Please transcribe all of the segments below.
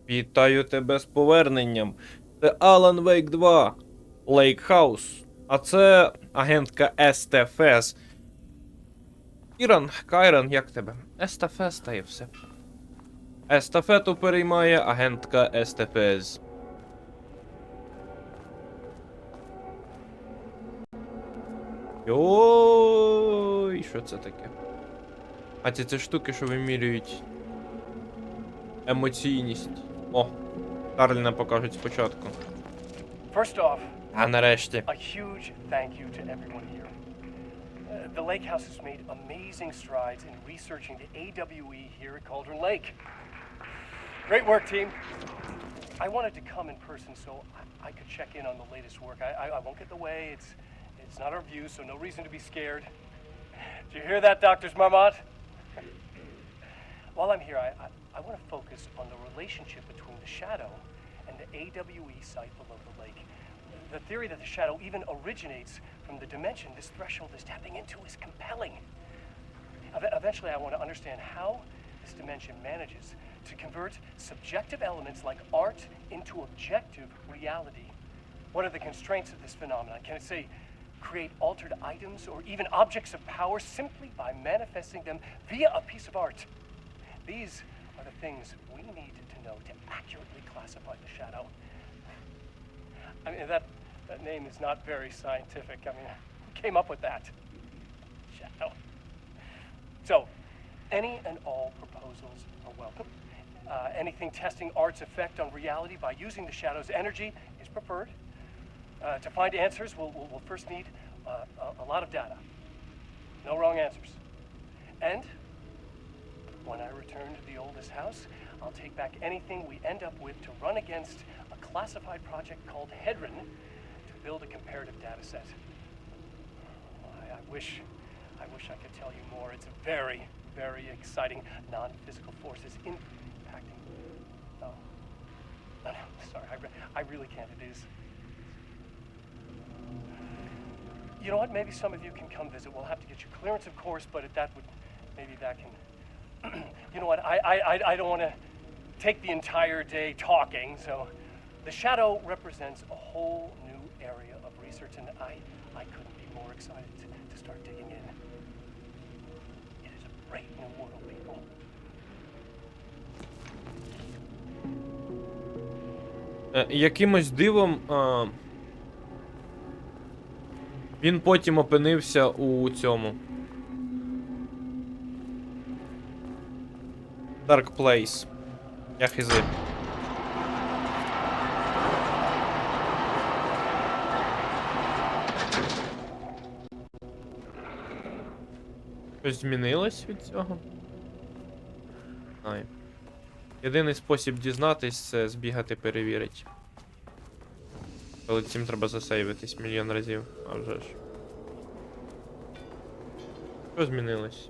Вітаю тебе з поверненням. Це Alan Wake 2, Lake House. А це агентка СТФС. Кайран, як тебе? СТФС та і все. Естафету переймає агентка СТФС. Йой, що це таке? А це штуки, що вимірюють емоційність. О, Карліна покажуть спочатку. А нарешті. A huge thank you to everyone here. The Lake House has made amazing strides in researching the AWE here at Cauldron Lake. Great work, team. I wanted to come in person so I could check in on the latest work. I won't get in the way. It's not our view, so no reason to be scared. Did you hear that, Dr. Marmot? While I'm here, I want to focus on the relationship between the shadow and the AWE site below the lake. The theory that the shadow even originates from the dimension this threshold is tapping into is compelling. Eventually, I want to understand how this dimension manages to convert subjective elements like art into objective reality. What are the constraints of this phenomenon? Can it, say, create altered items or even objects of power simply by manifesting them via a piece of art? These are the things we need to know to accurately classify the shadow. I mean, that name is not very scientific. I mean, who came up with that? Shadow. So, any and all proposals are welcome. Anything testing art's effect on reality by using the shadow's energy is preferred. To find answers, we'll first need a lot of data. No wrong answers. And when I return to the oldest house, I'll take back anything we end up with to run against a classified project called Hedron to build a comparative data set. I wish I could tell you more. It's a very, very exciting non-physical forces impacting. Oh, no, sorry, I really can't. It is. You know what? Maybe some of you can come visit. We'll have to get your clearance, of course, but maybe that can. You know what? I don't want to take the entire day talking. So, the shadow represents a whole new area of research, and I couldn't be more excited to start digging in. It is a great new world, people. Якимось дивом він потім опинився у цьому Dark Place. Я хизи. Щось змінилось від цього? Знаю. Єдиний спосіб дізнатись — це збігати перевірити. Але цим треба засейвитись мільйон разів, а вже ж. Що змінилось?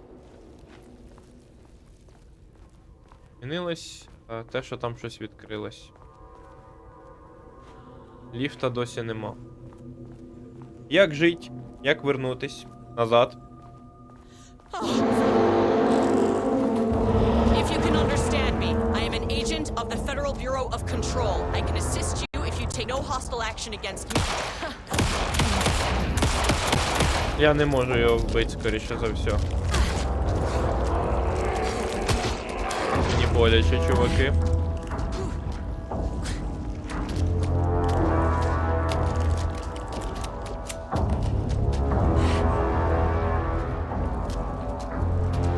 Змінилось те, що там щось відкрилось. Ліфта досі нема. Як жить? Як вернутись? Назад? If you can understand me, I am an agent of the Federal Bureau of Control. I can assist you if you take no hostile action against me. Я не можу його вбити, скоріше за все. Мені боляче, чуваки.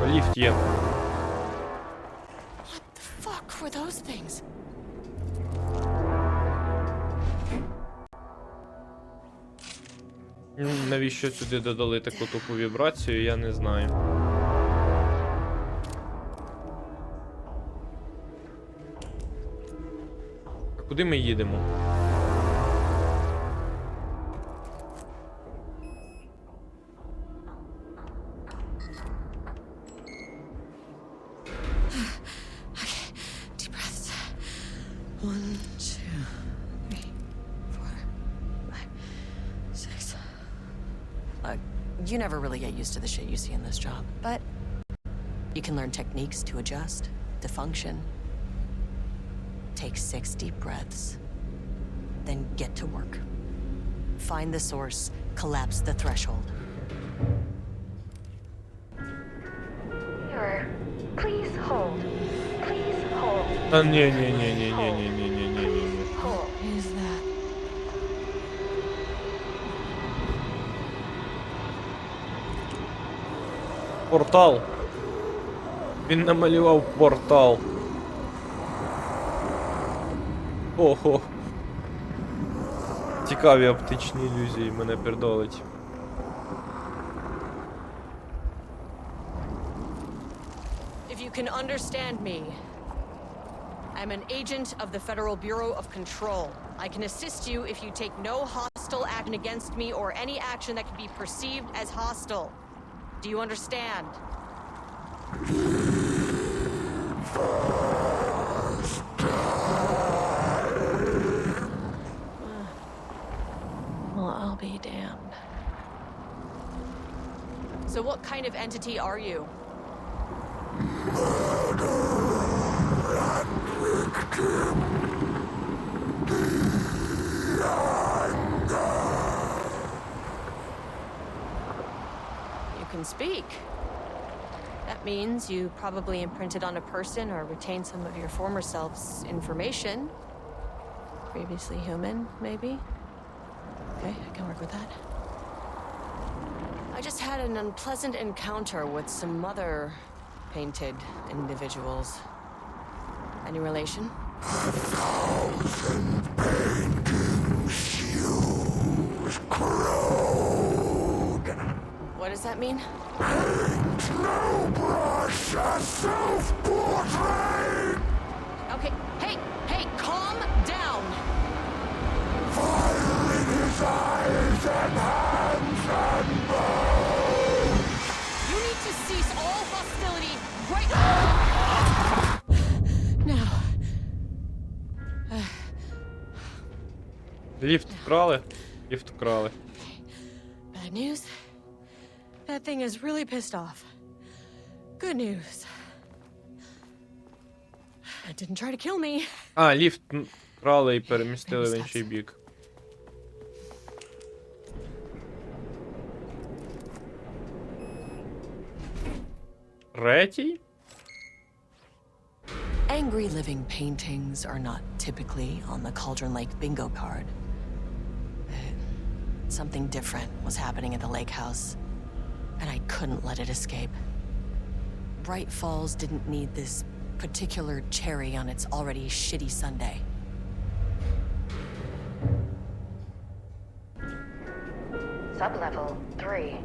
Ліфт є. What the fuck were those things? Навіщо сюди додали таку тупу вібрацію, я не знаю. А куди ми їдемо? Deep breaths. 1, 2, 3, 4, 5, 6. You never really get used to the shit you see in this job, but you can learn techniques to adjust, to function. Take 6 deep breaths. Then get to work. Find the source, collapse the threshold. Ігор, please hold. Please hold. А ні. Hold. Is that? Портал. Він намалював портал. Ого. Цікаві оптичні ілюзії мене пердолить. If you can understand me, I'm an agent of the Federal Bureau of Control. I can assist you if you take no hostile action against me or any action that can be perceived as hostile. Do you understand? Well, I'll be damned. So what kind of entity are you? You can speak. That means you probably imprinted on a person or retained some of your former self's information. Previously human, maybe? Okay, I can work with that. I just had an unpleasant encounter with some other painted individuals. Any relation? What does that mean? Okay, hey, calm down! You need to cease all hostility right now. Ліфт вкрали? Ліфт вкрали. Bad news. That thing is really pissed off. Good news. It didn't try to kill me. А, ліфт вкрали і перемістили в інший бік. Третій? Angry living paintings are not typically on the Cauldron Lake bingo card. Something different was happening at the lake house, and I couldn't let it escape. Bright Falls didn't need this particular cherry on its already shitty Sunday. Sublevel 3.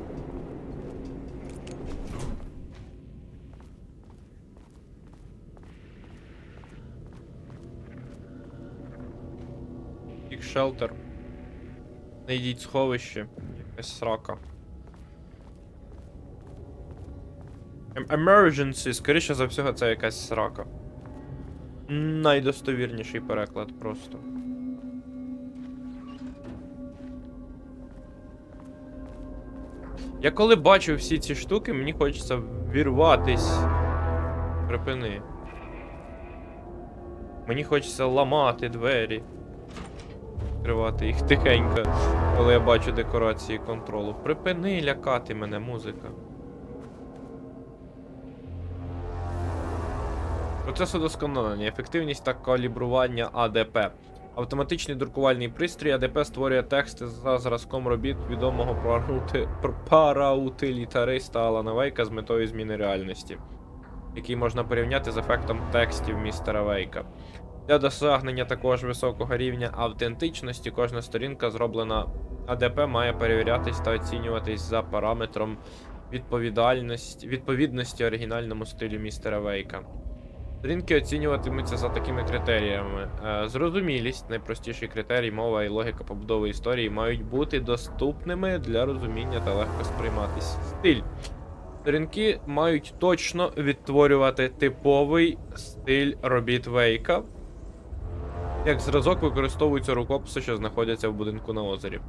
Їх шелтер. Найдіть сховище. Якась срака. Emergency, скоріше за всього, це якась срака. Найдостовірніший переклад просто. Я коли бачу всі ці штуки, мені хочеться вірватись. Припини. Мені хочеться ламати двері. Відкривати їх тихенько, коли я бачу декорації контролу. Припини лякати мене, музика. Процес удосконалення, ефективність та калібрування АДП. Автоматичний друкувальний пристрій АДП створює тексти за зразком робіт відомого параутилітариста Алана Вейка з метою зміни реальності, який можна порівняти з ефектом текстів містера Вейка. Для досягнення такого ж високого рівня автентичності кожна сторінка, зроблена АДП, має перевірятись та оцінюватись за параметром відповідності оригінальному стилю містера Вейка. Сторінки оцінюватимуться за такими критеріями. Зрозумілість, найпростіший критерій, мова і логіка побудови історії мають бути доступними для розуміння та легко сприйматись. Стиль. Сторінки мають точно відтворювати типовий стиль робіт Вейка. Як зразок використовуються рукописи, що знаходяться в будинку на озері.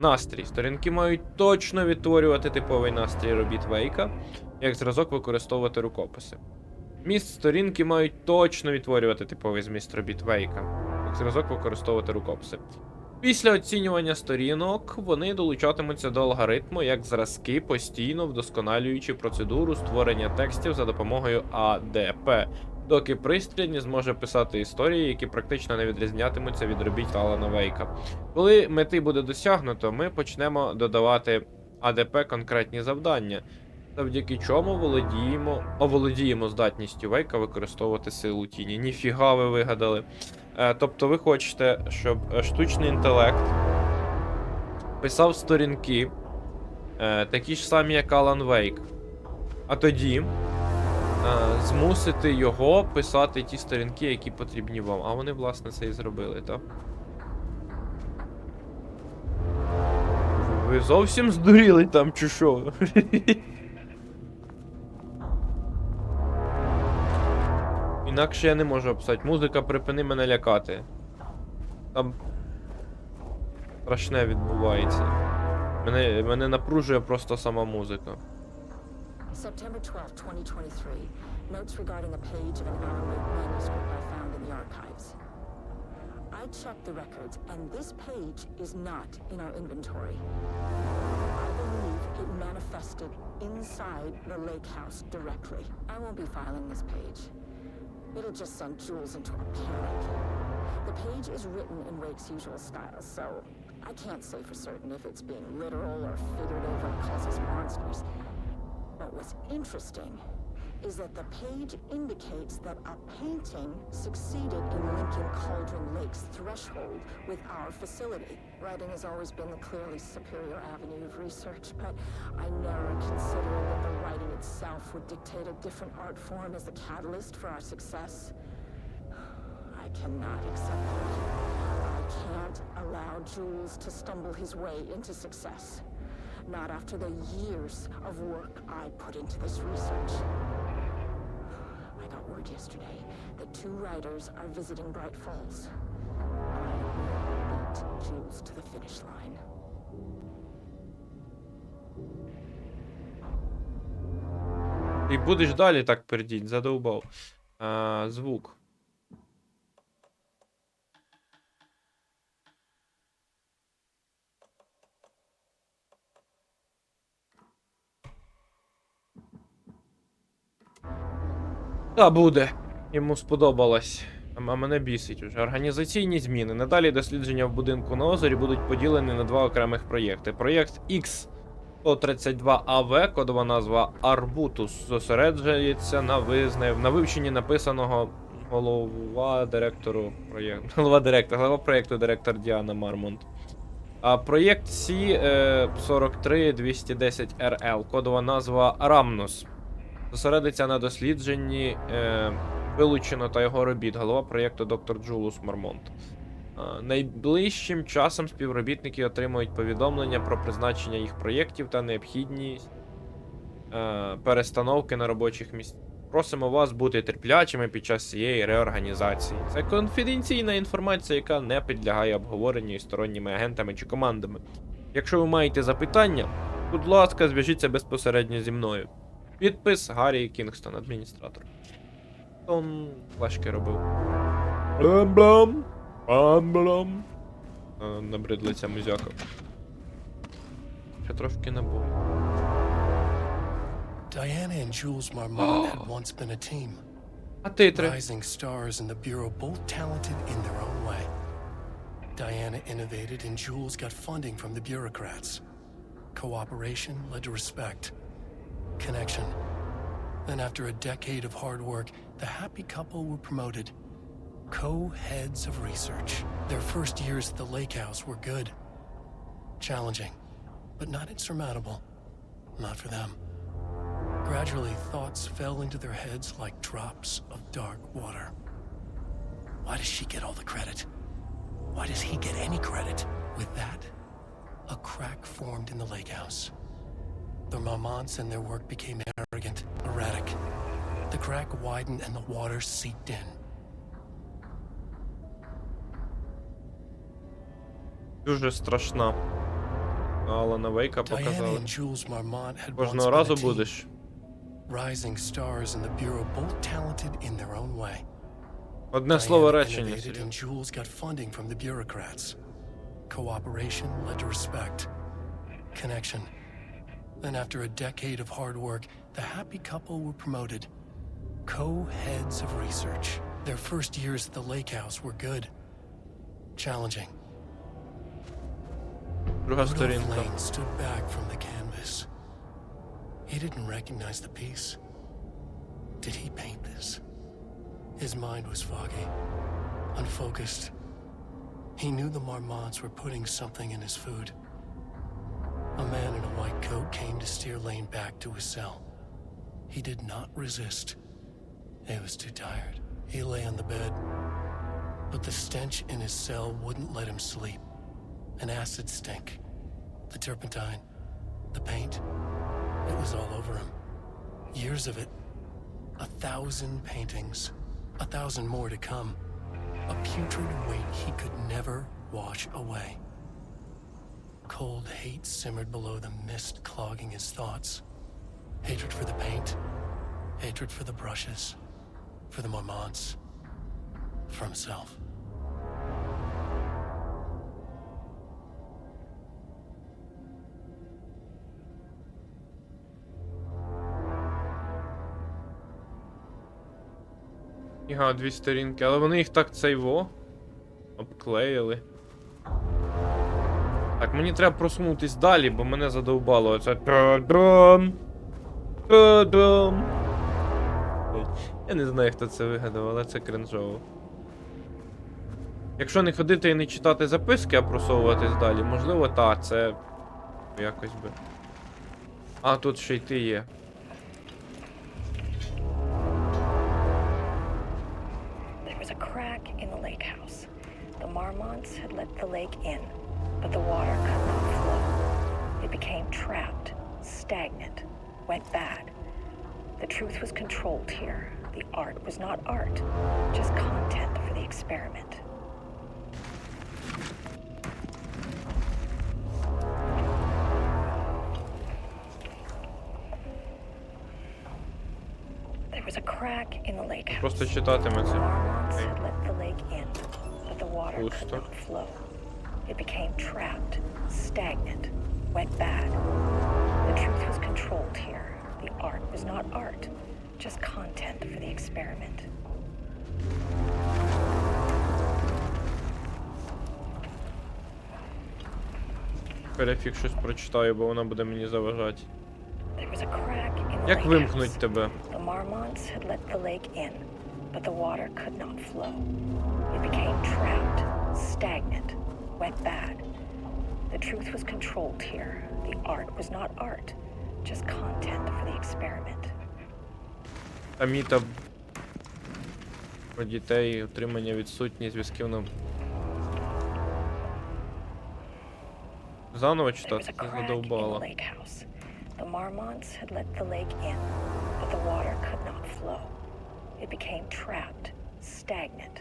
Настрій. Сторінки мають точно відтворювати типовий настрій робіт Вейка. Як зразок використовувати рукописи. Зміст сторінки мають точно відтворювати типовий зміст робіт Вейка. Як зразок використовувати рукописи. Після оцінювання сторінок вони долучатимуться до алгоритму як зразки, постійно вдосконалюючи процедуру створення текстів за допомогою АДП, доки пристрій не зможе писати історії, які практично не відрізнятимуться від робіт Алана Вейка. Коли мети буде досягнуто, ми почнемо додавати АДП конкретні завдання, завдяки чому оволодіємо здатністю Вейка використовувати силу тіні. Ніфіга ви вигадали. Тобто ви хочете, щоб штучний інтелект писав сторінки, такі ж самі, як Алан Вейк, а тоді змусити його писати ті сторінки, які потрібні вам. А вони, власне, це і зробили, так? Ви зовсім здуріли там, чи що? Інакше я не можу описати. Музика, припини мене лякати. Там страшне відбувається. Мене напружує просто сама музика. September 12, 2023. Notes regarding a page of an Alan Wake manuscript I found in the archives. I checked the records, and this page is not in our inventory. I believe it manifested inside the lake house directly. I won't be filing this page. It'll just send Jules into a panic. The page is written in Wake's usual style, so I can't say for certain if it's being literal or figurative or causes monsters. But what's interesting is that the page indicates that a painting succeeded in linking Cauldron Lake's threshold with our facility. Writing has always been the clearly superior avenue of research, but I never considered that the writing itself would dictate a different art form as the catalyst for our success. I cannot accept that. I can't allow Jules to stumble his way into success. Not after the years of work I put into this research. I got word yesterday that 2 writers are visiting Bright Falls. I will beat Jules to the finish line. І будеш далі так пердіть, задовбав. Звук. Та буде. Йому сподобалось. А мене бісить уже. Організаційні зміни. Надалі дослідження в будинку на озері будуть поділені на 2 окремих проєкти. Проєкт X132AV, кодова назва Арбутус, зосереджується на вивченні написаного голова проєкту директор Діана Мармонт. А проєкт C43210RL, кодова назва Рамнус, зосередиться на дослідженні вилучено та його робіт, голова проєкту доктор Джулус Мармонт. Найближчим часом співробітники отримують повідомлення про призначення їх проєктів та необхідність перестановки на робочих місцях. Просимо вас бути терплячими під час цієї реорганізації. Це конфіденційна інформація, яка не підлягає обговоренню із сторонніми агентами чи командами. Якщо ви маєте запитання, будь ласка, зв'яжіться безпосередньо зі мною. Підпис Гаррі Кінгстон, адміністратор. Он флешки робив. Блам-блам. Блам-блам. Набридла ця музяка. Ще трошки не було. Diana and Jules Marmont had once been a team. А титри? Rising stars in the Bureau, both talented in their own way. Diana innovated and Jules got funding from the bureaucrats. Cooperation led to respect. Connection. Then after a decade of hard work, the happy couple were promoted. Co-heads of research. Their first years at the lake house were good. Challenging, but not insurmountable. Not for them. Gradually, thoughts fell into their heads like drops of dark water. Why does she get all the credit? Why does he get any credit? With that, a crack formed in the lake house. The Marmonts and their work became arrogant, erratic. The crack widened and the water seeped in. Дуже страшна. Алана Вейка Diana показали. and Jules Marmont had once Кожного been разу a team. будеш. Rising stars in the Bureau, both talented in their own way. Одне слово Diana речення. innovated and Jules got funding from the bureaucrats. Cooperation led to respect. Connection. Then after a decade of hard work, the happy couple were promoted. Co-heads of research. Their first years at the lake house were good. Challenging. Друга Rudolph сторінка. Lane stood back from the canvas. He didn't recognize the piece. Did he paint this? His mind was foggy, unfocused. He knew the Marmots were putting something in his food. A man in a white coat came to steer Lane back to his cell. He did not resist. He was too tired. He lay on the bed, but the stench in his cell wouldn't let him sleep. An acid stink. The turpentine. The paint. It was all over him. Years of it. 1,000 paintings. 1,000 more to come. A putrid weight he could never wash away. Cold hate simmered below the mist clogging his thoughts. Hatred for the paint. Hatred for the brushes. For the Marmots. For himself. Ага, 2 сторінки, але вони їх так обклеїли. Так, мені треба просунутись далі, бо мене задовбало оце. Та-дам! Та-дам! Я не знаю, хто це вигадав, але це кринжово. Якщо не ходити і не читати записки, а просовуватись далі, можливо, це якось би. А, тут ще йти є. In the lake house. The Marmots had let the lake in, but the water could not flow. It became trapped, stagnant, went bad. The truth was controlled here. The art was not art, just content for the experiment. There was a crack in the lake house. Просто читатиметься. Marmots had let the lake in, but the water could Пусто. not flow. It became trapped, stagnant, went bad. The truth was controlled here. The art was not art, just content for the experiment. Перефік щось прочитаю, бо вона буде мені заважати. There was a crack in the Як lake вимкнуть house. тебе? The Marmots had let the lake in, but the water could not flow. It became trapped, stagnant, went bad. The truth was controlled here. The art was not art, just content for the experiment. Аміта про дітей, отримання відсутні зв'язків на... Заново There was читати? a Це crack in the задовбало. lake house. The Marmots had let the lake in, but the water could not flow. It became trapped, stagnant,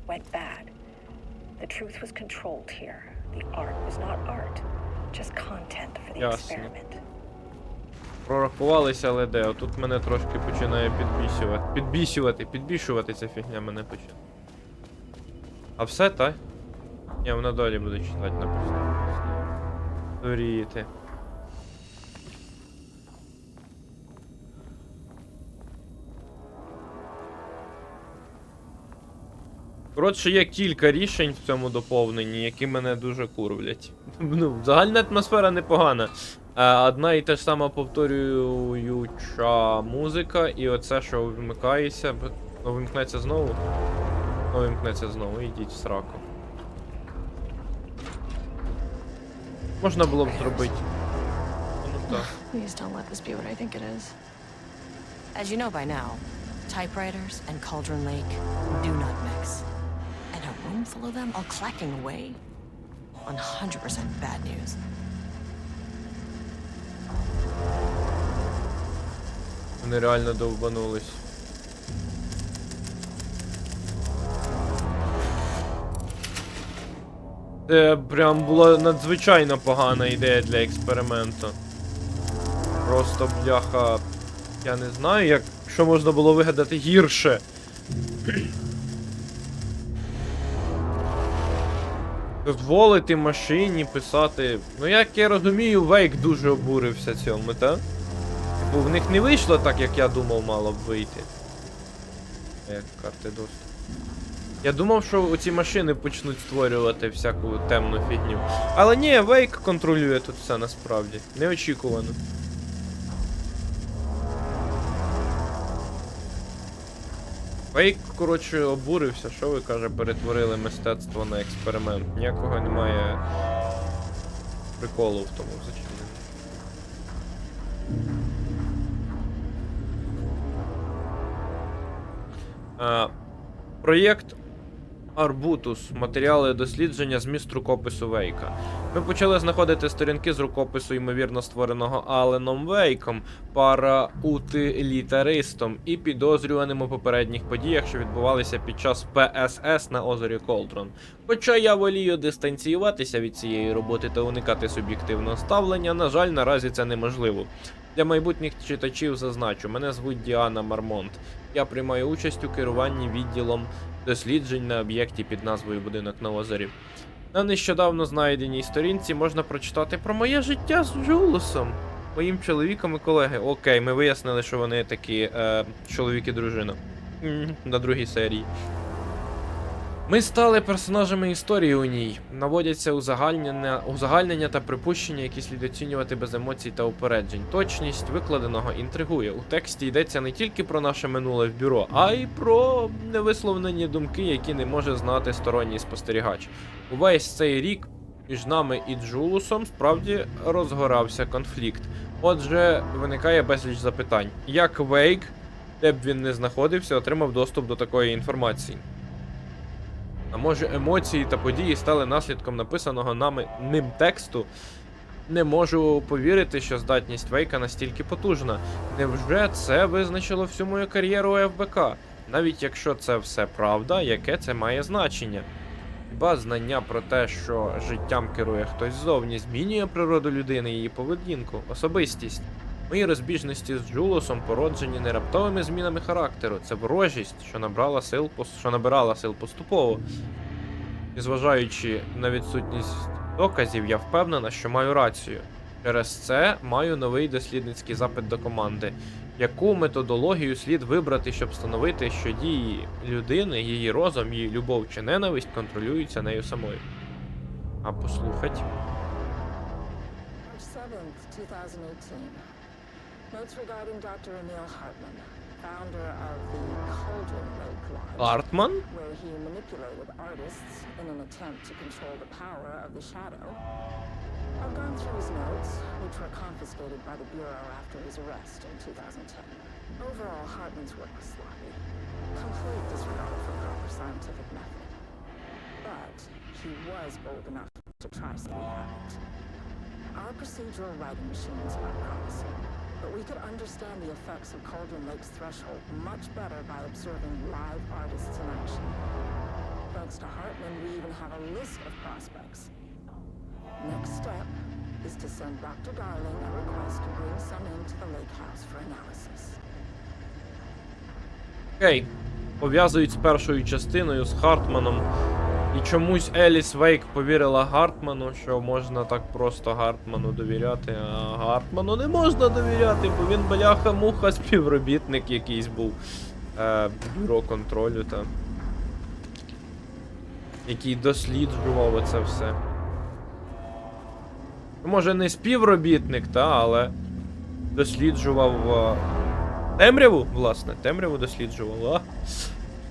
went bad. The truth was controlled here. The art was not art, just content for the Ясно. experiment. Прорахувалися, але де? Отут мене трошки починає підбільшувати ця фігня мене починає. А все, так? Ні, вона далі буде читати, написано. Доріти. Коротше, є кілька рішень в цьому доповненні, які мене дуже курвлять. Ну, загальна атмосфера непогана. Одна і та ж сама повторююча музика, і оце, що вимикається, ну, вимкнеться знову. Ну, вимкнеться знову, ідіть в сраку. Можна було б зробити. Ну так. Please don't let this be what I think it is. As you know by now, typewriters and Cauldron Lake do not mix. And a room full of them all clacking away? 100% bad news. Вони реально довбанулись. Це прям була надзвичайно погана ідея для експерименту. Просто, бляха. Я не знаю, як що можна було вигадати гірше. Дозволити машині писати. Ну, як я розумію, Вейк дуже обурився цьому, так? Бо в них не вийшло так, як я думав, мало б вийти. Як карти доступу. Я думав, що оці машини почнуть створювати всяку темну фігню. Але ні, Вейк контролює тут все насправді. Неочікувано. Вейк, коротше, обурився, що ви, каже, перетворили мистецтво на експеримент. Ніякого немає приколу в тому зачиненні. Проєкт Арбутус. Матеріали дослідження зміст рукопису Вейка. Ми почали знаходити сторінки з рукопису, ймовірно створеного Аленом Вейком, параутилітаристом і підозрюваним у попередніх подіях, що відбувалися під час ПСС на озері Колтрон. Хоча я волію дистанціюватися від цієї роботи та уникати суб'єктивного ставлення, на жаль, наразі це неможливо. Для майбутніх читачів зазначу, мене звуть Діана Мармонт. Я приймаю участь у керуванні відділом досліджень на об'єкті під назвою Будинок на озері. На нещодавно знайденій сторінці можна прочитати про моє життя з Джулусом, моїм чоловіком і колеги. Окей, ми вияснили, що вони такі чоловік і дружина. На другій серії. Ми стали персонажами історії у ній. Наводяться узагальнення та припущення, які слід оцінювати без емоцій та упереджень. Точність викладеного інтригує. У тексті йдеться не тільки про наше минуле в бюро, а й про невисловлені думки, які не може знати сторонній спостерігач. Увесь цей рік між нами і Джулусом справді розгорався конфлікт. Отже, виникає безліч запитань. Як Вейк, де б він не знаходився, отримав доступ до такої інформації? А може емоції та події стали наслідком написаного ним тексту? Не можу повірити, що здатність Вейка настільки потужна. Невже це визначило всю мою кар'єру у ФБК? Навіть якщо це все правда, яке це має значення? Хіба знання про те, що життям керує хтось ззовні, змінює природу людини, її поведінку, особистість? Мої розбіжності з Джулусом породжені не раптовими змінами характеру. Це ворожість, що набирала сил поступово. І зважаючи на відсутність доказів, я впевнена, що маю рацію. Через це маю новий дослідницький запит до команди. Яку методологію слід вибрати, щоб встановити, що дії людини, її розум, її любов чи ненависть контролюються нею самою? А послухать. Notes regarding Dr. Emil Hartman, founder of the Cauldron Lake Lodge, Hartman? where he manipulated artists in an attempt to control the power of the shadow. I've gone through his notes, which were confiscated by the Bureau after his arrest in 2010. Overall, Hartman's work was sloppy, complete disregard for proper scientific method. But he was bold enough to try so we haven't. Our procedural writing machines are promising. But we could understand the effects of Cauldron Lake's threshold much better by observing live artists in action. Thanks to Hartman, we even have a list of prospects. Next step is to send Dr. Darling a request to bring some into the lake house for analysis. Окей. Пов'язують з першою частиною, з Хартманом. І чомусь Еліс Вейк повірила Гартману, що можна так просто Гартману довіряти, а Гартману не можна довіряти, бо він бляха-муха співробітник якийсь був бюро контролю, який досліджував оце все. Може не співробітник, але досліджував темряву, власне, темряву досліджував,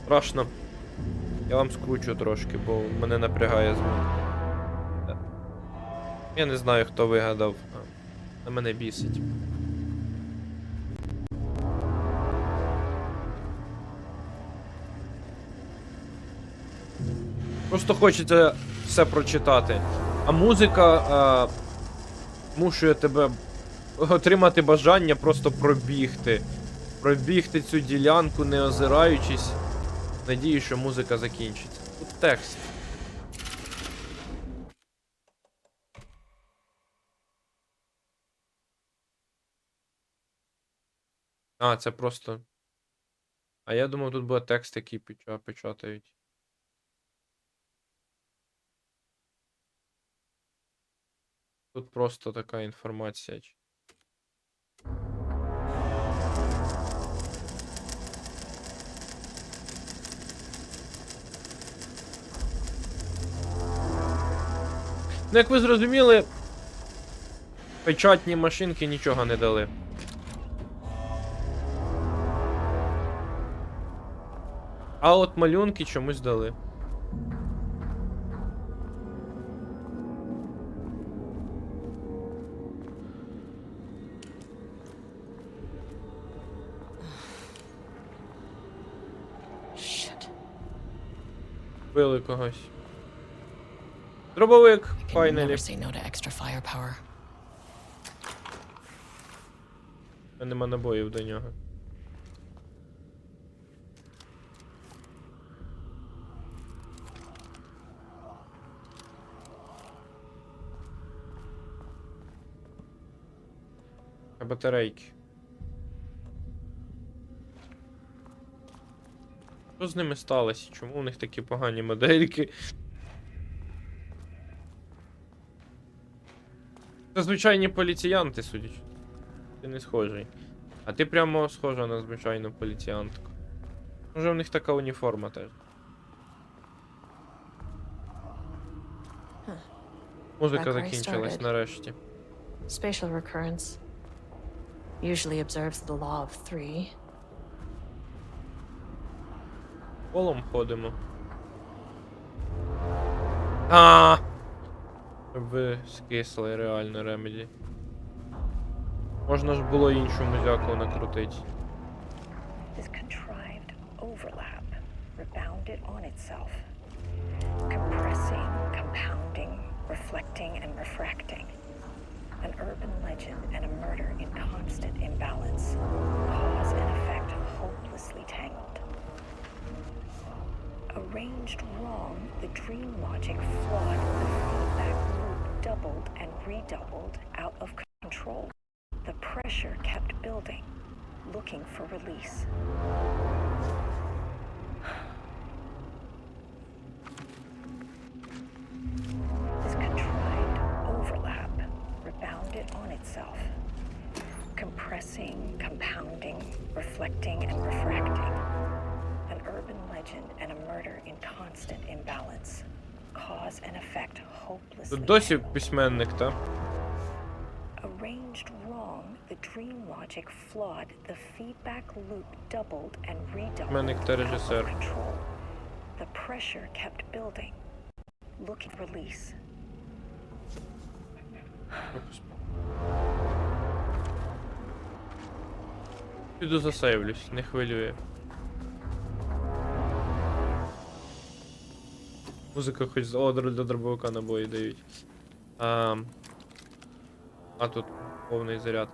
страшно. Я вам скручу трошки, бо мене напрягає звук. Я не знаю, хто вигадав. На мене бісить. Просто хочеться все прочитати. А музика змушує тебе отримати бажання просто пробігти. Пробігти цю ділянку, не озираючись. Надію, що музика закінчиться. Тут текст. А, це просто. А я думав, тут буде текст, який печатають. Тут просто така інформація. Ну, як ви зрозуміли, печатні машинки нічого не дали. А от малюнки чомусь дали. Shit. Били когось. Дробовик, I can файнелі. never say no to extra firepower. Нема набоїв до нього. А батарейки. Що з ними сталося? Чому у них такі погані модельки? Це звичайні поліціянти, судячи. Ти не схожий. А ти прямо схожа на звичайну поліціянтку. Може, у них така уніформа теж. Музика Back where I закінчилась started. нарешті. Spatial recurrence usually observes the law of 3. Колом ходимо. А! Ви скисли реально ремеді. Можна ж було іншу музяку накрутити. This contrived overlap rebounded on itself, compressing, compounding, reflecting, and refracting. An urban legend and a murder in constant imbalance, cause and effect hopelessly tangled. Arranged wrong, the dream logic flawed, the feedback loop doubled and redoubled out of control. The pressure kept building, looking for release. This contrived overlap rebounded on itself, compressing, compounding, reflecting, and refracting. An urban legend and a murder in constant imbalance. Cause and effect hopelessly. Тут досі письменник, та? Arranged wrong, the dream logic flawed, the feedback loop doubled and redoubled Письменник та out of режисер. control. The pressure kept building, looking for release. Піду засейвлюсь, не хвилює. Музика хоч з для дробовика набої дають. А тут повний заряд.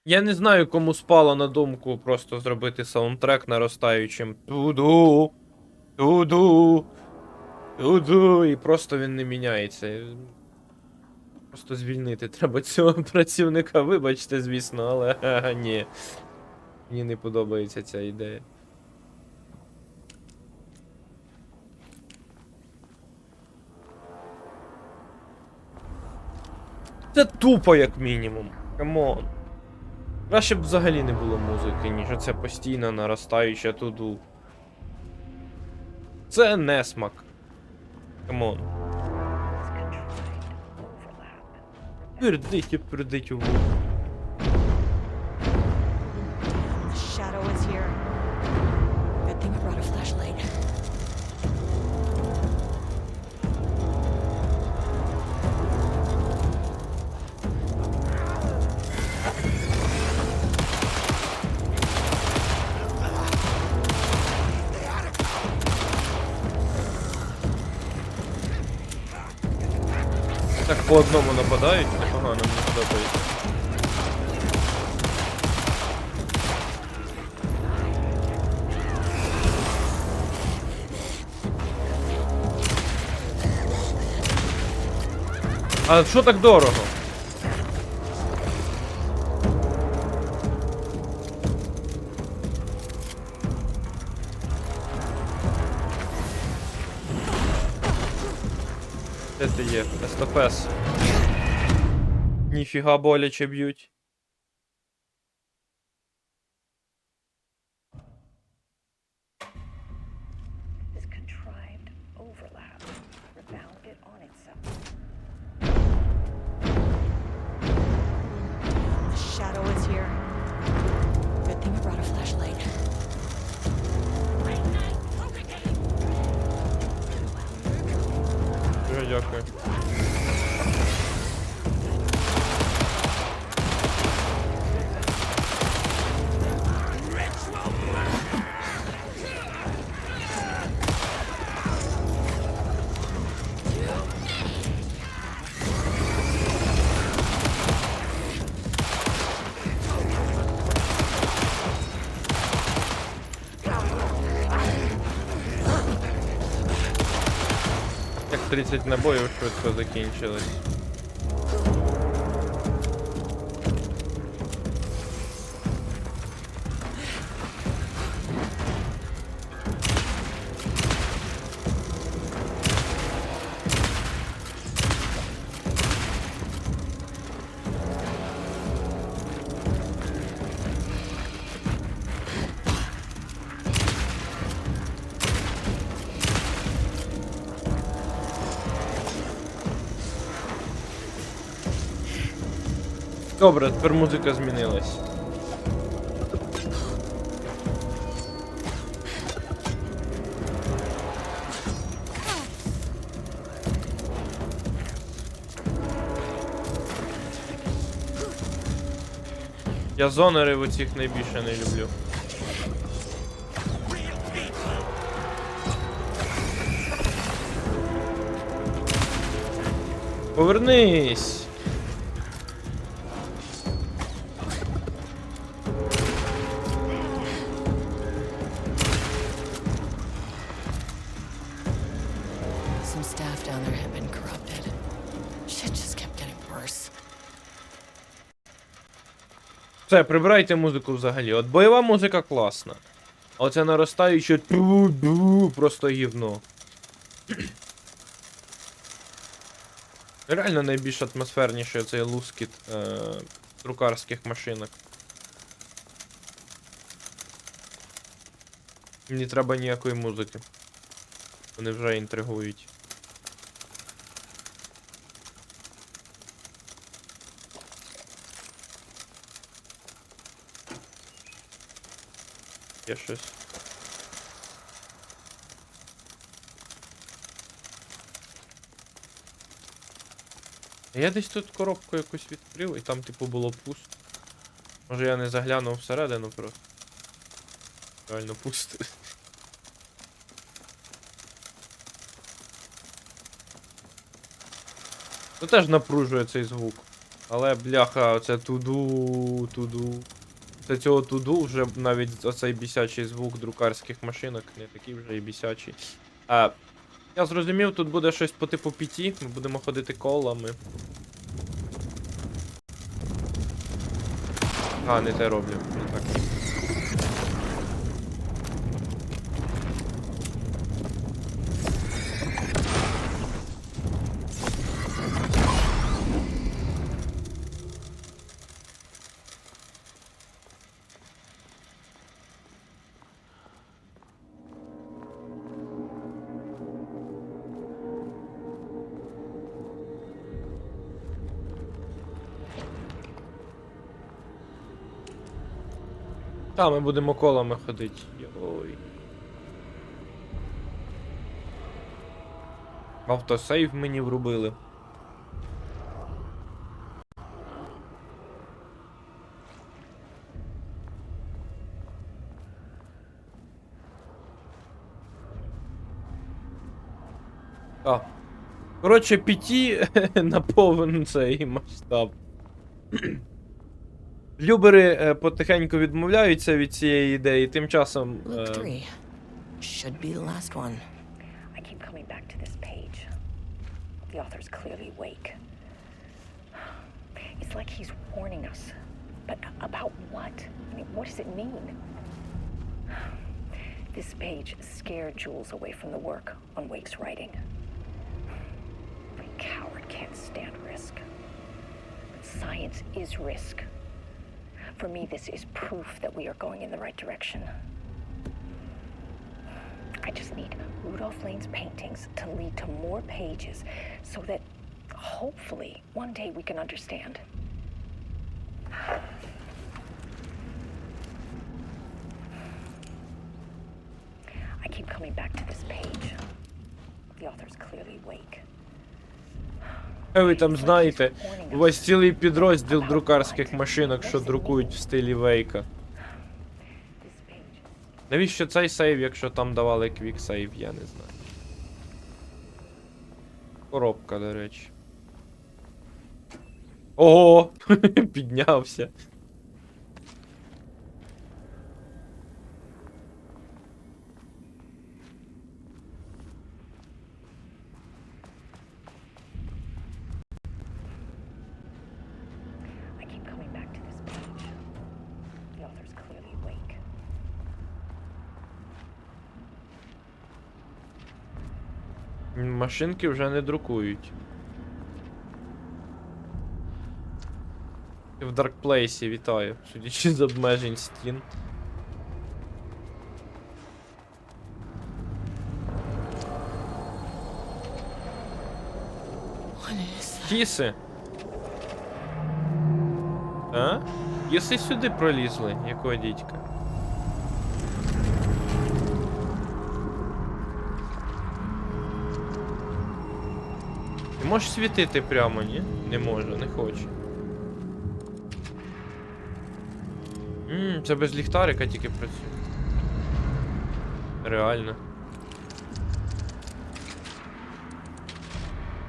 Я не знаю, кому спало на думку просто зробити саундтрек наростаючим туду, туду, туду, і просто він не міняється. Просто звільнити треба цього працівника, вибачте, звісно, але ні. Мені не подобається ця ідея. Це тупо, як мінімум. Камон. Краще б взагалі не було музики, ніж оце постійно наростаюча туду. Це несмак. Камон. This contrived overlap. Пердить і пердить у вухо. The shadow is here. Good thing I brought a flashlight. Так по одному нападають, непогано, мені подобається. А що так дорого? Де ти є? СТПС. Ніфіга боляче б'ють. This contrived overlap rebounded on itself. The shadow is here. Good thing I brought a flashlight. Дуже дякую. Як 30 набоїв швидко закінчились. Добре, тепер музика змінилась. Я зонерів оцих найбільше не люблю. Повернись! Some staff down there had been corrupted. Shit just kept getting worse. Все, прибирайте музику взагалі. От бойова музика класна. А оце наростаюче просто гівно. Реально найбільш атмосферніший цей лускіт друкарських машинок. Не треба ніякої музики. Вони вже інтригують. Є щось. Я десь тут коробку якусь відкрив і там типу було пусто. Може я не заглянув всередину просто. Реально пусто. Це теж напружує цей звук. Але бляха, оце туду. Це цього туду вже навіть оцей бісячий звук друкарських машинок, не такий вже і бісячий. Я зрозумів, тут буде щось по типу піті, ми будемо ходити колами. Не те роблю, не так. Ми будемо колами ходити. Йой. Автосейв мені врубили. Коротше, піті на повен цей масштаб. Любери потихеньку відмовляються від цієї ідеї, тим часом... Should be the last one. I keep coming back to this page. The author's clearly awake. It's like he's warning us. But about what? I mean, what does it mean? This page scared Jules away from the work on Wake's writing. risk. But science is risk. For me, this is proof that we are going in the right direction. I just need Rudolph Lane's paintings to lead to more pages so that hopefully one day we can understand. I keep coming back to this page. The author's clearly awake. Ви там знаєте, у вас цілий підрозділ друкарських машинок, що друкують в стилі Вейка. Навіщо цей сейв, якщо там давали квіксейв, я не знаю. Коробка, до речі. Ого! Піднявся. I keep coming back to this page. The author's clearly awake. Машинки вже не друкують. В Даркплейсі, вітаю, судячи з обмежень стін. Кіси? А? Кіси сюди пролізли, якого дідька? Ти можеш світити прямо, ні? Не можу, не хочу. Це без ліхтарика тільки працює. Реально.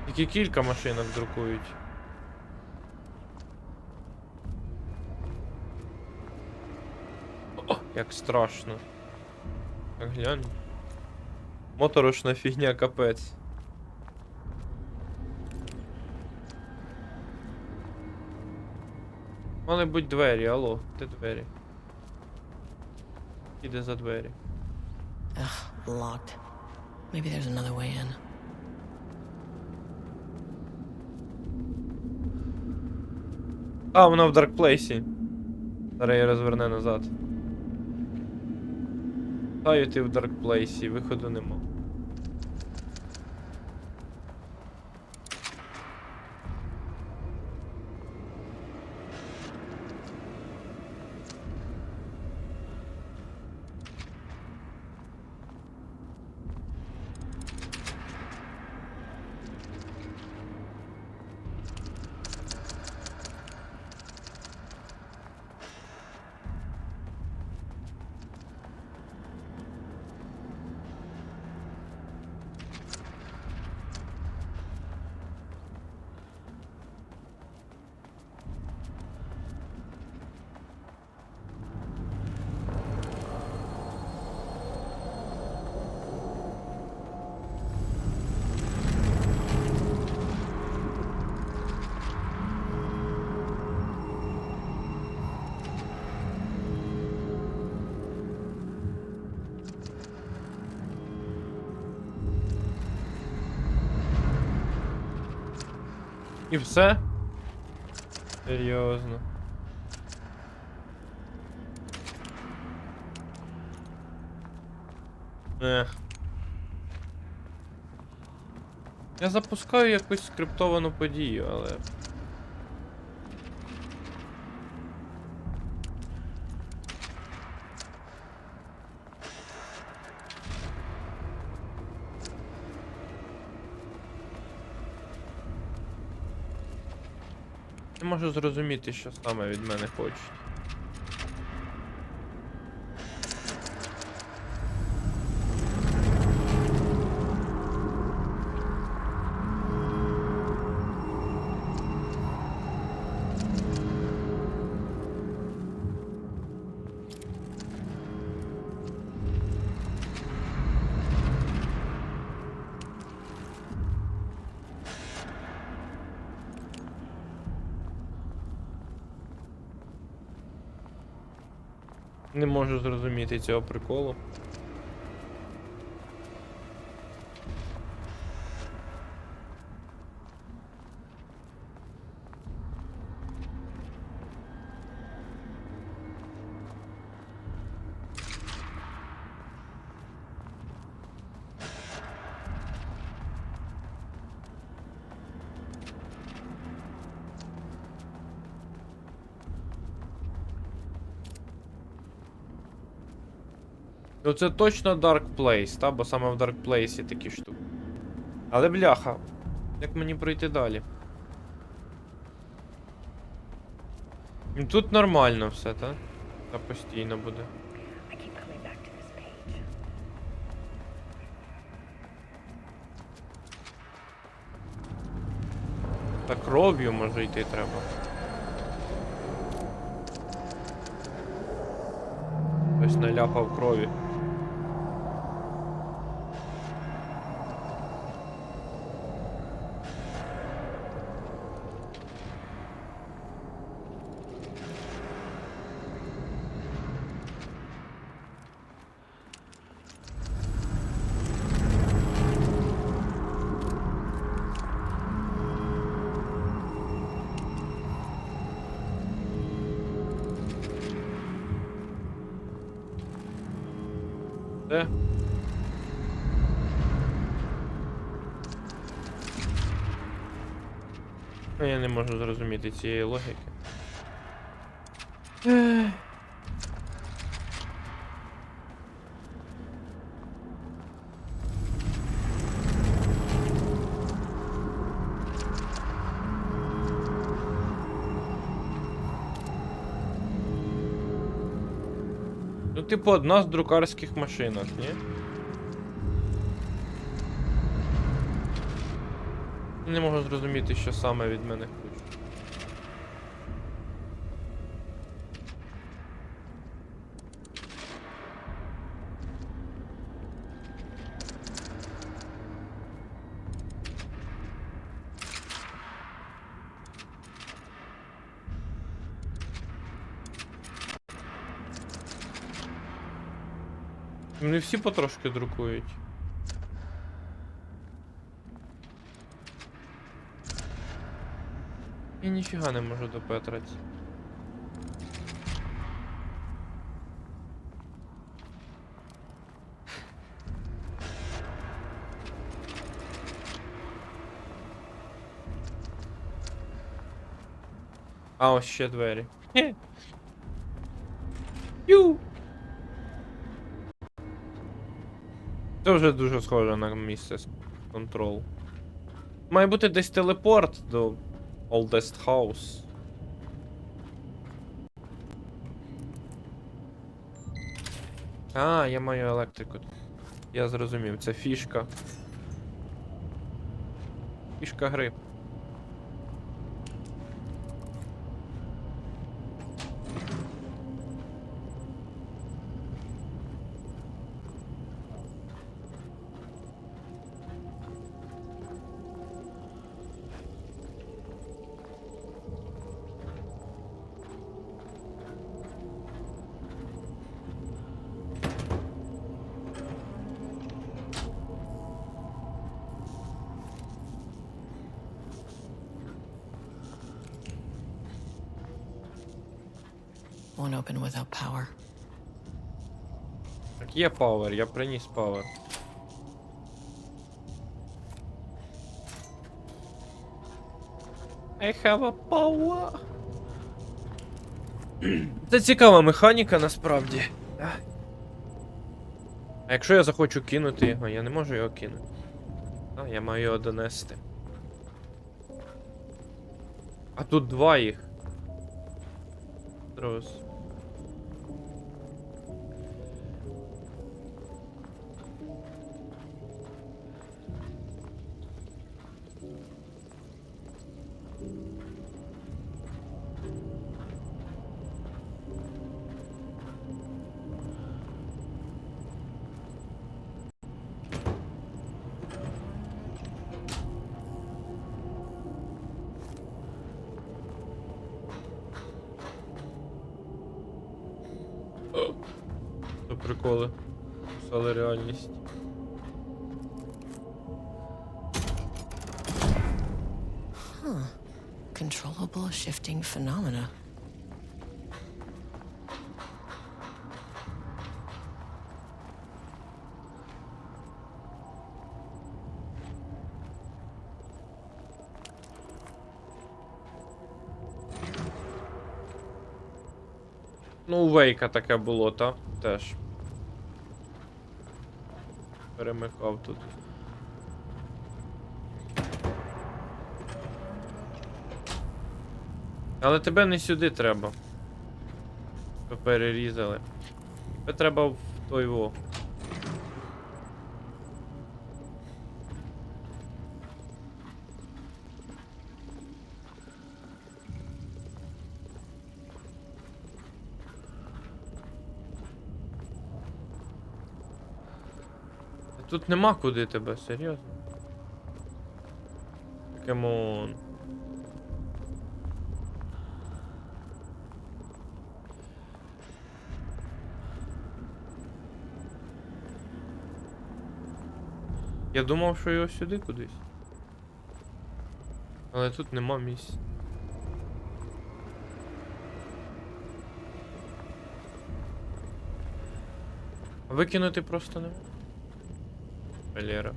Тільки кілька машинок друкують. О, як страшно. Так, глянь. Моторошна фігня, капець. Мали бути двері, алло, де двері? Іде за двері. Ugh, locked. Maybe there's another way in. А, вона в Даркплейсі. Зараз її розверне назад. Таю ти в Даркплейсі, виходу нема. І все? Серйозно. Я запускаю якусь скриптовану подію, але... Не можу зрозуміти, що саме від мене хочуть. Не можу зрозуміти цього приколу. Ну це точно Dark Place, та? Бо саме в Dark Place такі штуки. Але бляха, як мені пройти далі? Ну, тут нормально все, та? Та постійно буде. I keep coming back to this page. Та кров'ю може йти треба. Хтось наляпав крові. Де? Я не можу зрозуміти цієї логіки. Ну, типу, одна з друкарських машинок, ні? Не можу зрозуміти, що саме від мене хочуть. Вони всі потрошки друкують. Я ніфіга не можу допетрати. А, ось ще двері. Хе. Ю! Це вже дуже схоже на місце з контрол. Має бути десь телепорт до Oldest House. А, я маю електрику. Я зрозумів, це фішка. Фішка гри. Won't open without power. Так, є пауер, я приніс пауер. I have a power. Це цікава механіка насправді. А якщо я захочу кинути його, я не можу його кинути. А, я маю його донести. А тут два їх. Трос. Це приколи. Писали реальність. Controllable shifting phenomena. Ну, у Вейка таке було, та? Теж. перемикав тут. Але тебе не сюди треба. Перерізали. Тебе треба в той во. Тут нема куди тебе, серйозно. Камон. Я думав, що його сюди кудись. Але тут нема місця. Викинути просто не можна. Валера.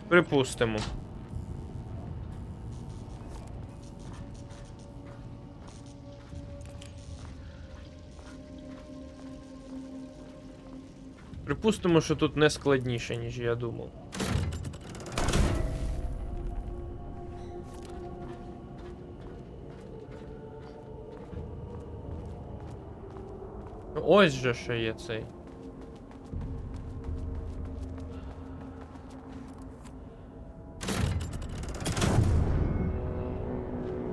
Припустимо. Припустимо, що тут не складніше, ніж я думав. Ну, ось же ще є цей.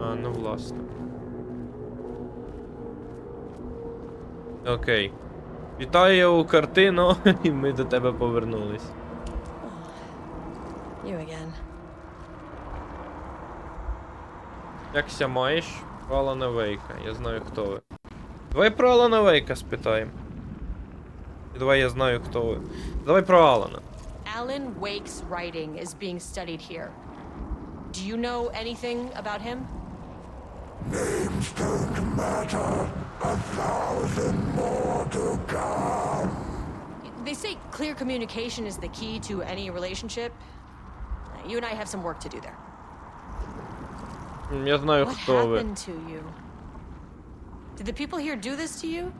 А, ну власне. Окей. Вітаю у картину, і ми до тебе повернулись. You again. Якся маєш? Про Алана Вейка. Я знаю, хто ви. Давай про Алана Вейка спитаємо. І давай я знаю, хто ви. Давай про Алана. Alan Wake's writing is being studied here. Do you know anything about him? Names don't matter. 1,000 more to come. They say clear communication is the key to any relationship. You and I have some work to do there. Я знаю, What хто ви. happened to you? Did the people here do this to you?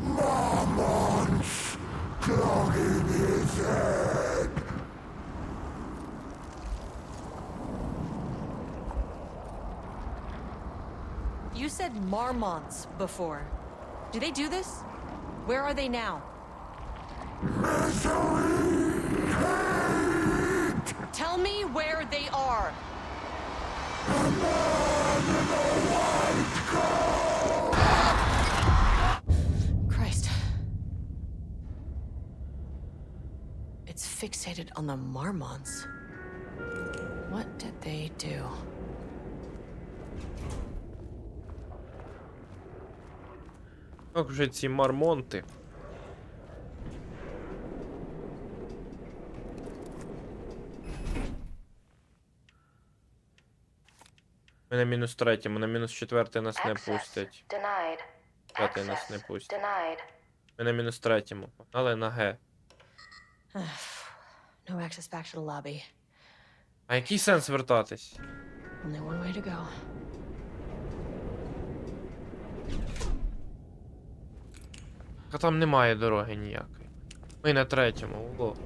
Mormons clogging his head. You said marmots before. Do they do this? Where are they now? Tell me where they are. Christ. It's fixated on the marmots. What did they do? Ох вже ці мармонти. Ми на мінус третьому, на мінус четвертий нас не пустять. Denied. П'ятий нас не пустять. Denied. Ми на мінус третьому. Але на Г. No access back to the lobby. А який сенс вертатись? Only one way to go. А там немає дороги ніякої. Ми на третьому, угло.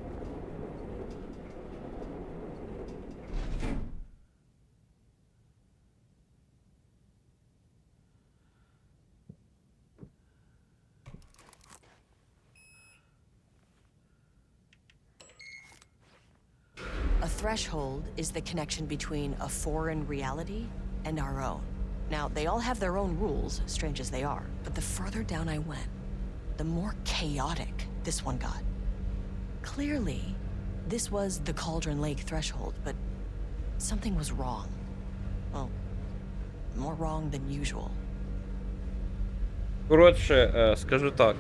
A threshold is the connection between a foreign reality and our own. Now, they all have their own rules, strange as they are, but the further down I went, the more chaotic this one got. Clearly, this was the Cauldron Lake threshold, but something was wrong. Well, more wrong than usual. Коротше, скажу так.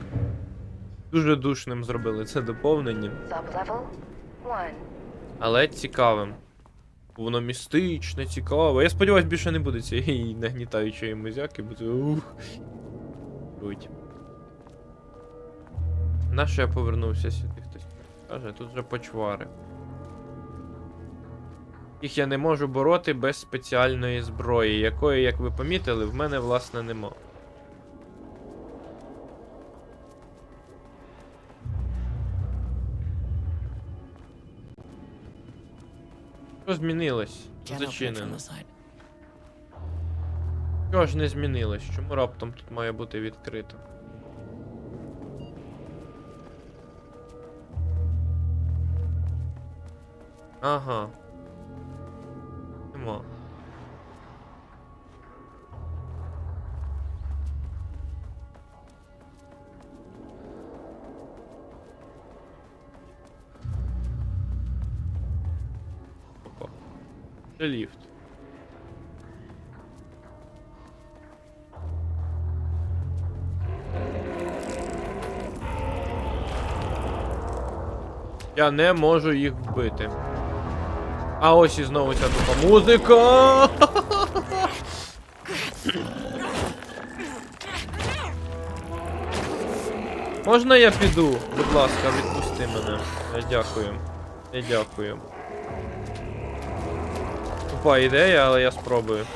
Дуже душним зробили це доповнення. Sublevel 1. Але цікавим. Воно містичне, цікаве. Я сподіваюсь, більше не буде цієї нагнітаючої музяки, бо це Нащо я повернувся сюди? Хтось каже, тут вже почвари. Їх я не можу бороти без спеціальної зброї, якої, як ви помітили, в мене, власне, нема. Що змінилось? Зачинено. Що ж не змінилось? Чому раптом тут має бути відкрито? Ага. Нема. Опа. Це ліфт. Я не можу їх вбити. А ось і знову ця тупа музика. Можна я піду? Будь ласка, відпусти мене. Я дякую. Я дякую. Тупа ідея, але я спробую.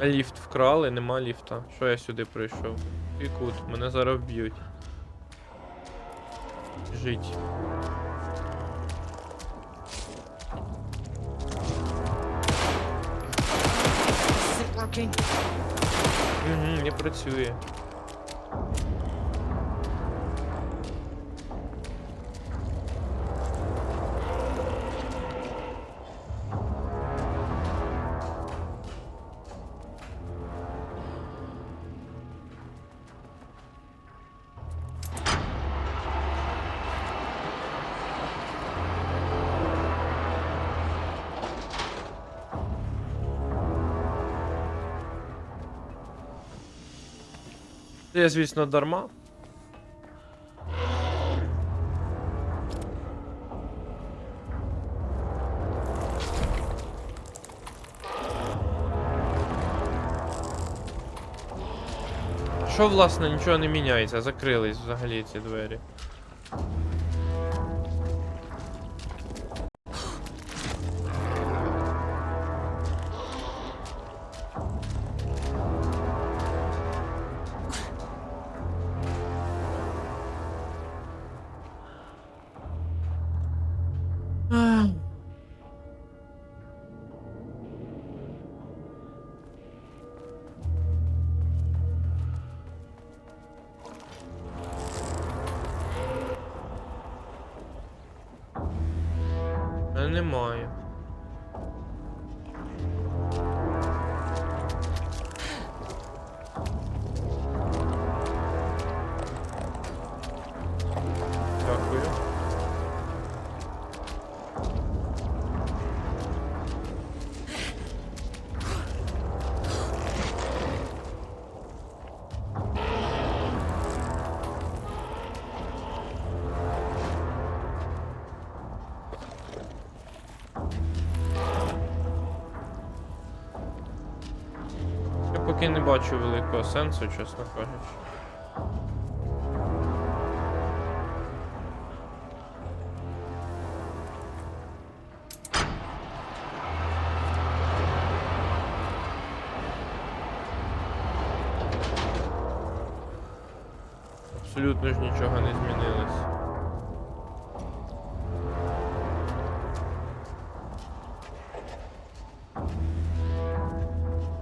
Ліфт вкрали, нема ліфта. Що я сюди прийшов? І кут, мене зараз вб'ють. Жить. Угу, не працює. Це, звісно, дарма. Що, власне, нічого не міняється, закрились взагалі ці двері. Немає. Дякую. Поки не бачу великого сенсу, чесно кажучи. Абсолютно ж нічого не змінилось.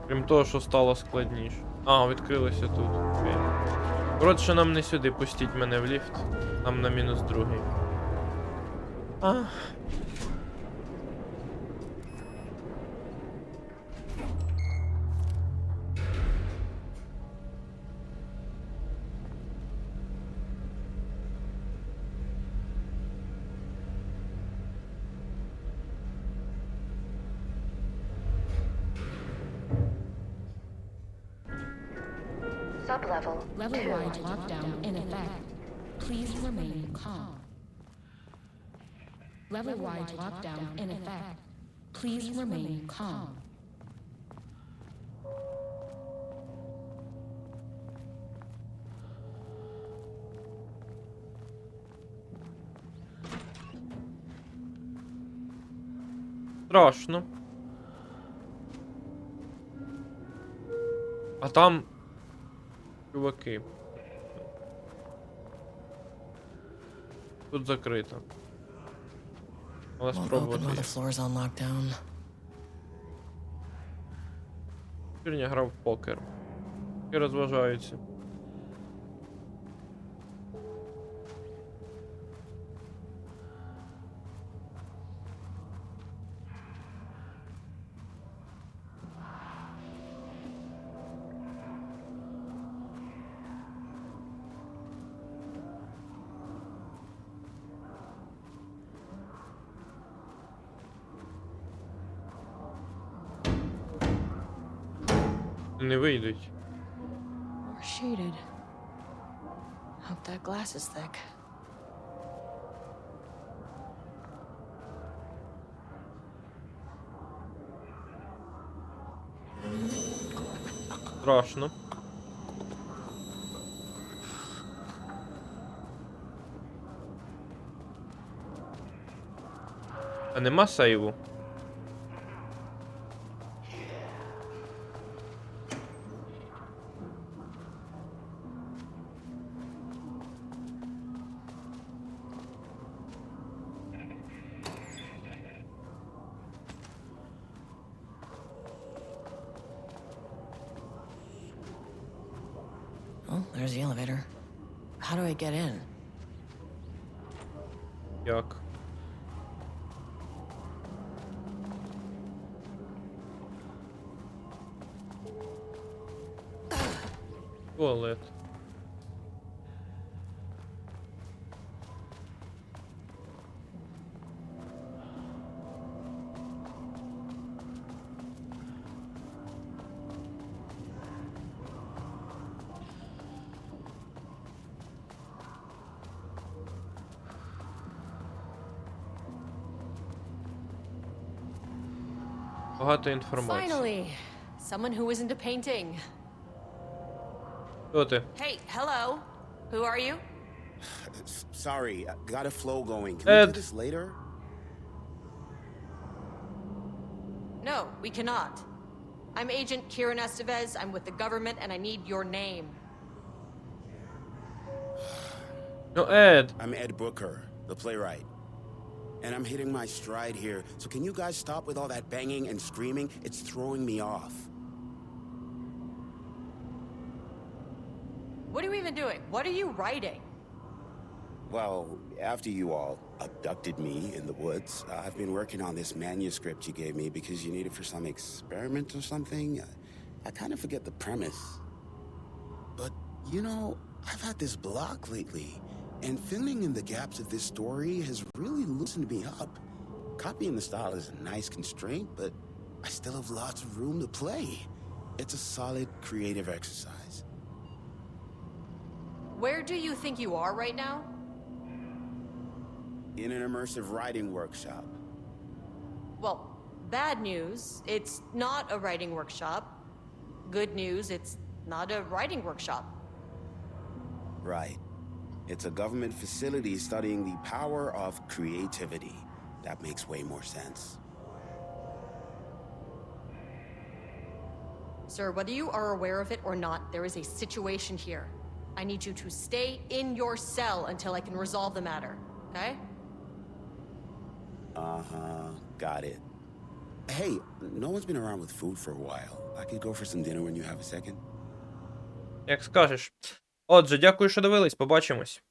Крім того, що стало складніше. А, відкрилося тут. Окей. Коротше, нам не сюди, пустіть мене в ліфт. Нам на мінус другий. Sublevel Level-wide 2. lockdown in effect. Please remain calm. Level-wide lockdown in effect. Please remain calm. Страшно. А там... чуваки. Тут закрито. Але спробувати. Сьогодні грав в покер. І розважаються. Не вийдуть. More shaded. Hope that glass is thick. Страшно. А нема сейву? Oh, there's the elevator. How do I get in? Як? Туалет. Багато інформації. Finally, someone who isn't a painting. Хто ти? Hey, hello. Who are you? Sorry, got a flow going. Can we do Ed. this later? No, we cannot. I'm Agent Kieran Estevez. I'm with the government, and I need your name. Ну, Ед. I'm Ed Booker, the playwright. And I'm hitting my stride here, so can you guys stop with all that banging and screaming? It's throwing me off. What are you even doing? What are you writing? Well, after you all abducted me in the woods, I've been working on this manuscript you gave me because you need it for some experiment or something. I kind of forget the premise. But, you know, I've had this block lately, and filling in the gaps of this story has really loosened me up. Copying the style is a nice constraint, but I still have lots of room to play. It's a solid creative exercise. Where do you think you are right now? In an immersive writing workshop. Well, bad news, it's not a writing workshop. Good news, it's not a writing workshop. Right. It's a government facility studying the power of creativity. That makes way more sense. Sir, whether you are aware of it or not, there is a situation here. I need you to stay in your cell until I can resolve the matter, okay? Uh-huh, got it. Hey, no one's been around with food for a while. I could go for some dinner when you have a second. Як скажеш. Отже, дякую, що дивились. Побачимось.